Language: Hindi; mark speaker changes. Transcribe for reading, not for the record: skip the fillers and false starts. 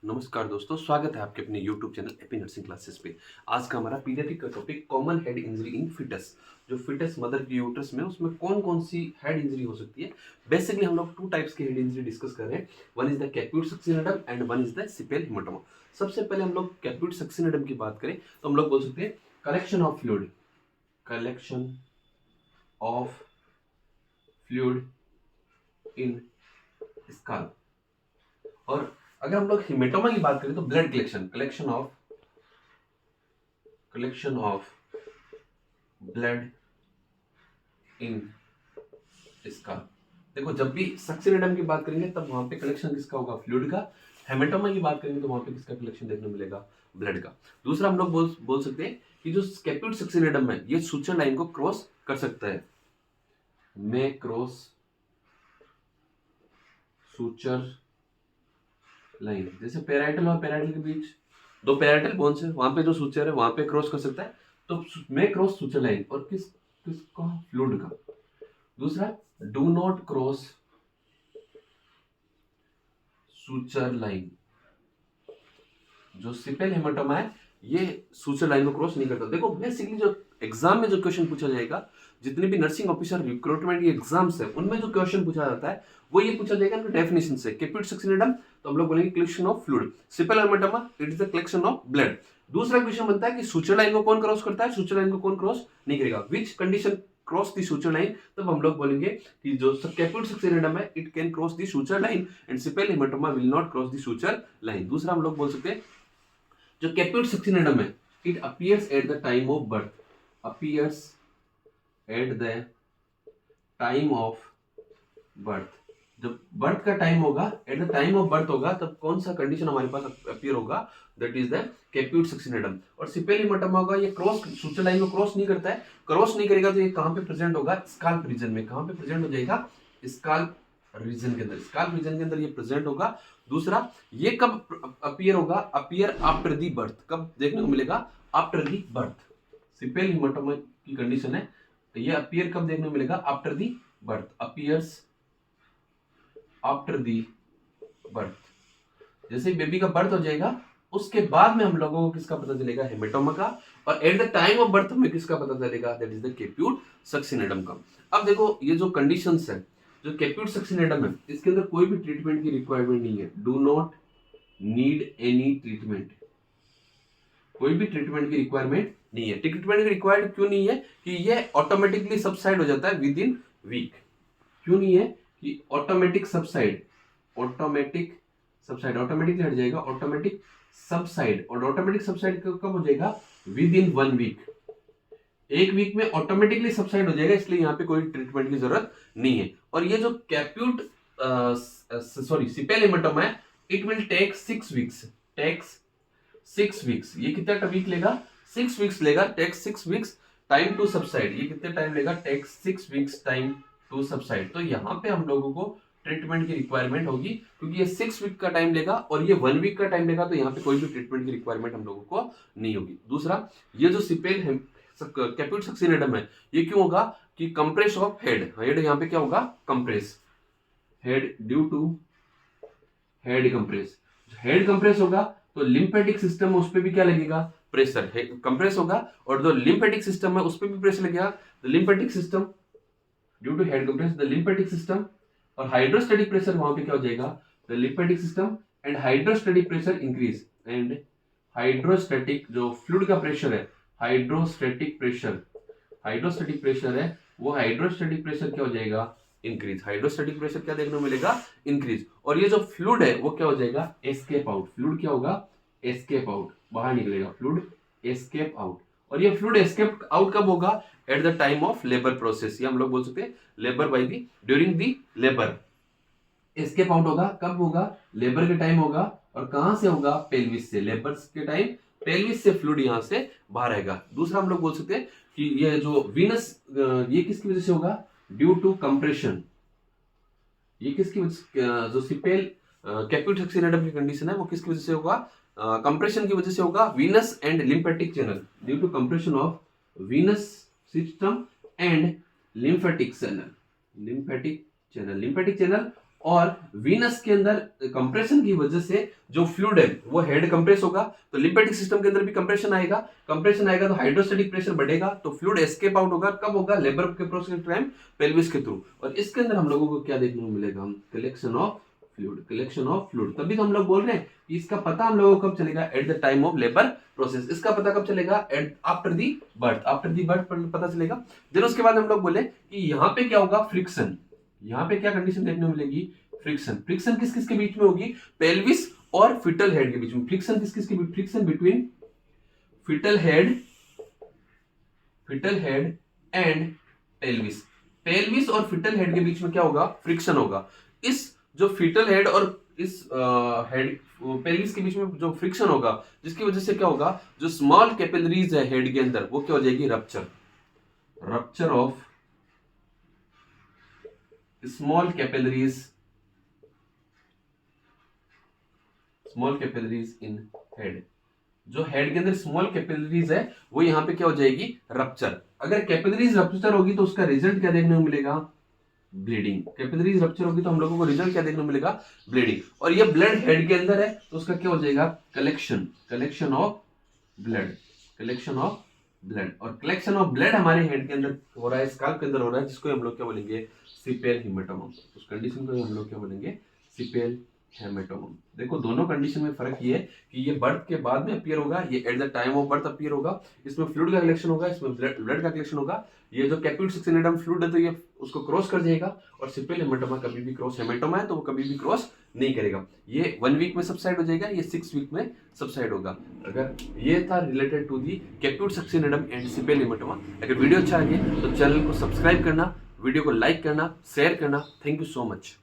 Speaker 1: नमस्कार दोस्तों, स्वागत है आपके अपने YouTube channel AP nursing classes पे। आज का हमारा पीडियाट्रिक का topic common head injury in fetus. जो फिटस मदर की यूट्रस में उसमें कौन कौन सी हेड इंजरी हो सकती है। बेसिकली हम लोग टू टाइप्स की हेड इंजरी डिस्कस कर रहे हैं। One is the caput succedaneum and one is the cephalhematoma. सबसे पहले हम लोग कैप्यूट सक्सिनोडम की बात करें तो हम लोग बोल सकते हैं collection of fluid, collection of fluid in school. और अगर हम लोग हेमेटोमा की बात करें तो blood collection, collection of blood in school. देखो, जब भी सक्सिनोडम की बात करेंगे तब वहां पे कलेक्शन किसका होगा, फ्लूइड का। हेमेटोमा की बात करेंगे तो वहां पे किसका कलेक्शन देखने मिलेगा, ब्लड का। दूसरा हम लोग बोल सकते हैं कि जो कैप्यूट सक्सिनोडम है ये सूचर लाइन को क्रॉस कर सकता है, में क्रॉस सूचर लाइन। जैसे पेराइटल और पेराइटल के बीच दो पेराइटल बोन्स है, वहां पे जो सूचर है वहां पे क्रॉस कर सकता है, तो में क्रॉस सूचर लाइन। और किसका, फ्लूइड का। दूसरा, do not cross suture line. जो सिपेल हेमाटोमा है ये सूचर लाइन को क्रॉस नहीं करता। देखो, बेसिकली जो एग्जाम में जो क्वेश्चन पूछा जाएगा, जितने भी नर्सिंग ऑफिसर रिक्रूटमेंट के एग्जाम्स है उनमें जो क्वेश्चन पूछा जाता है वो ये पूछा जाएगा डेफिनेशन से। कैप्यूट सक्सिनोडम तो हम लोग बोलेंगे collection of fluid, सिपेल haematoma it is the collection of blood. दूसरा क्वेश्चन बनता है कि सूचर लाइन को कौन क्रॉस करता है, सूचर लाइन को कौन क्रॉस नहीं करेगा, which condition cross the suture line. तब हम लोग बोलेंगे कि जो कैप्यूट सक्सिनोडम है it can cross the suture line and सिपेल haematoma will not cross the suture line. दूसरा हम लोग बोल सकते हैं जो कैप्यूट सक्सिनोडम है it appears at the time of birth, appears at the time of birth. जब बर्थ का टाइम होगा, at the time of birth होगा, तब कौन सा कंडीशन हमारे पास अपीयर होगा, दैट इज द कैप्यूट सक्सिनोडम। और सिपेल हेमाटोमा होगा ये क्रॉस सूचर लाइन को क्रॉस नहीं करता है, क्रॉस नहीं करेगा तो ये कहां पे प्रेजेंट होगा, स्काल्प रीजन में। कहां पे प्रेजेंट हो जाएगा, स्काल्प रीजन के अंदर, स्काल्प रीजन के अंदर ये प्रेजेंट होगा। दूसरा, ये कब अपीयर होगा, अपीयर आफ्टर दी बर्थ। कब देखने को मिलेगा, आफ्टर दी बर्थ। सिपेल हेमाटोमा की कंडीशन है तो ये अपीयर कब देखने को मिलेगा, after the birth, appears after the birth. जैसे बेबी का बर्थ हो जाएगा उसके बाद में हम लोगों को किसका पता चलेगा, हेमेटोमा का। और at the time of birth में किसका पता चलेगा, दैट इज द कैप्यूट सक्सिनोडम का। अब देखो, ये जो कंडीशंस है, जो कैप्यूट सक्सिनोडम है इसके अंदर कोई भी ट्रीटमेंट की रिक्वायरमेंट नहीं है, do not need any treatment. कोई भी ट्रीटमेंट की रिक्वायरमेंट नहीं है। ट्रीटमेंट की रिक्वायर्ड क्यों नहीं है, कि ये ऑटोमेटिकली सबसाइड हो जाता है विद इन वीक। क्यों नहीं है, कि ऑटोमेटिक सबसाइड, ऑटोमेटिकली हट जाएगा, ऑटोमेटिक सबसाइड। और ऑटोमेटिक सबसाइड कब हो जाएगा, विद इन 1 वीक। 1 वीक में ऑटोमेटिकली सबसाइड हो जाएगा, इसलिए यहाँ पे कोई ट्रीटमेंट की जरूरत नहीं है। और ये जो कैप्यूट सिपेल हेमाटोमा है it will take 6 weeks, takes 6 weeks. ये कितना वीक लेगा, 6 वीक्स लेगा, takes 6 weeks time to subside. ये कितना टाइम लेगा, takes 6 weeks time to subside. तो यहाँ पे हम लोगों को ट्रीटमेंट की रिक्वायरमेंट होगी, क्योंकि ये 6 वीक का टाइम लेगा और ये 1 वीक का टाइम लेगा, तो यहाँ पे कोई भी ट्रीटमेंट की रिक्वायरमेंट हम लोगों को नहीं होगी। दूसरा, ये जो सिपेल कैप्यूट सक्सिनोडम है ये क्यों होगा, कि कंप्रेस ऑफ हेड, हेड यहाँ पे क्या होगा, compress head, due to head compress. Head compress होगा तो लिम्फेटिक सिस्टम में उस पर भी क्या लगेगा, प्रेशर कंप्रेस होगा, और जो लिम्फेटिक सिस्टम है उस पर भी प्रेशर लगेगा। The lymphatic system due to head compress, the lymphatic system और हाइड्रोस्टैटिक प्रेशर वहां पे क्या हो जाएगा, the lymphatic system and hydrostatic pressure increase. And hydrostatic जो फ्लूइड का प्रेशर है, हाइड्रोस्टैटिक प्रेशर है वो हाइड्रोस्टैटिक प्रेशर क्या हो जाएगा, इंक्रीज। हाइड्रोस्टैटिक प्रेशर क्या देखने को मिलेगा, इंक्रीज। और ये जो फ्लूइड है वो क्या हो जाएगा, एस्केप आउट। फ्लूइड क्या होगा, एस्केप आउट, बाहर निकलेगा, फ्लूइड एस्केप आउट। और ये फ्लूइड एस्केप आउट कब होगा, at the time of labour process. ये हम लोग बोल सकते हैं labour by the, during the labour escape out होगा। कब होगा, लेबर के टाइम होगा। और कहां से होगा, पेल्विस से। लेबर के टाइम पेल्विस से फ्लूइड यहां से बाहर आएगा। दूसरा हम लोग बोल सकते हैं कि ये जो वीनस, ये किसकी वजह से होगा, ड्यू टू कंप्रेशन। ये किसकी वजह से, जो सिपेल कैप्यूट सक्सिनोडम की कंडीशन है वो किसकी वजह से होगा, कंप्रेशन की वजह से होगा। Venous and lymphatic channel, due to compression of venous system and lymphatic channel, lymphatic channel और वीनस के अंदर कंप्रेशन की वजह से जो फ्लूइड है वो हेड कंप्रेस होगा, तो लिम्फेटिक सिस्टम के अंदर भी कंप्रेशन आएगा तो हाइड्रोस्टैटिक प्रेशर बढ़ेगा, तो फ्लूइड एस्केप आउट होगा। कब होगा? लेबर के प्रोसेस के टाइम, पेल्विस के थ्रू। और इसके अंदर हम लोगों को क्या देखने को मिलेगा? Collection of fluid. तभी तो हम लोग बोल रहे हैं कि इसका पता हम लोगों को कब चलेगा? At the time of labour process. इसका पता कब चलेगा? आफ्टर दी बर्थ पता चलेगा। देन उसके बाद हम लोग बोले कि यहाँ पे क्या होगा? फ्रिक्शन। यहाँ पे क्या कंडीशन देखने को मिलेगी? फ्रिक्शन किस किस के बीच में होगी? पेल्विस और फिटल हेड के बीच में। फ्रिक्शन किस किस के बीच? Friction between fetal head and pelvis और फिटल हेड के बीच में क्या होगा? फ्रिक्शन होगा। इस जो फिटल हेड और इस हेड पेल्विस के बीच में जो फ्रिक्शन होगा, जिसकी वजह से क्या होगा? जो स्मॉल कैपिलरीज है हेड के अंदर, वो क्या हो जाएगी? Rupture of small capillaries in head. जो हेड के अंदर स्मॉल कैपिलरीज है वो यहाँ पे क्या हो जाएगी? रप्चर। अगर कैपिलरीज रप्चर होगी तो उसका रिजल्ट क्या देखने को मिलेगा? ब्लीडिंग। कैपिलरीज रप्चर होगी तो हम लोगों को रिजल्ट क्या देखने को मिलेगा? ब्लीडिंग। और ये ब्लड हेड के अंदर है तो उसका क्या हो जाएगा? Collection of blood. और कलेक्शन ऑफ ब्लड हमारे हेड के अंदर हो रहा है, स्काल्प के अंदर हो रहा है, जिसको हम लोग क्या बोलेंगे? सिपेल हेमेटोमा। उस कंडीशन को हम लोग क्या बोलेंगे? सिपेल हेमेटोमा। देखो दोनों कंडीशन में फर्क ये है कि ये बर्थ के बाद में अपीयर होगा, ये at the time of birth appear होगा। इसमें फ्लूइड का कलेक्शन होगा, इसमें ब्लड का कलेक्शन होगा। ये जो कैप्यूट सक्सेनेडम फ्लूइड है तो ये उसको क्रॉस कर जाएगा, और सिपेल हेमेटोमा कभी भी क्रॉस, हेमेटोमा है तो वो कभी भी क्रॉस नहीं करेगा। ये 1 वीक में सबसाइड हो जाएगा, ये 6 वीक में सबसाइड होगा। अगर ये था related to the caput succedaneum and cephalhematoma. अगर वीडियो अच्छा लगे तो चैनल को सब्सक्राइब करना, वीडियो को लाइक करना, शेयर करना। Thank you so much.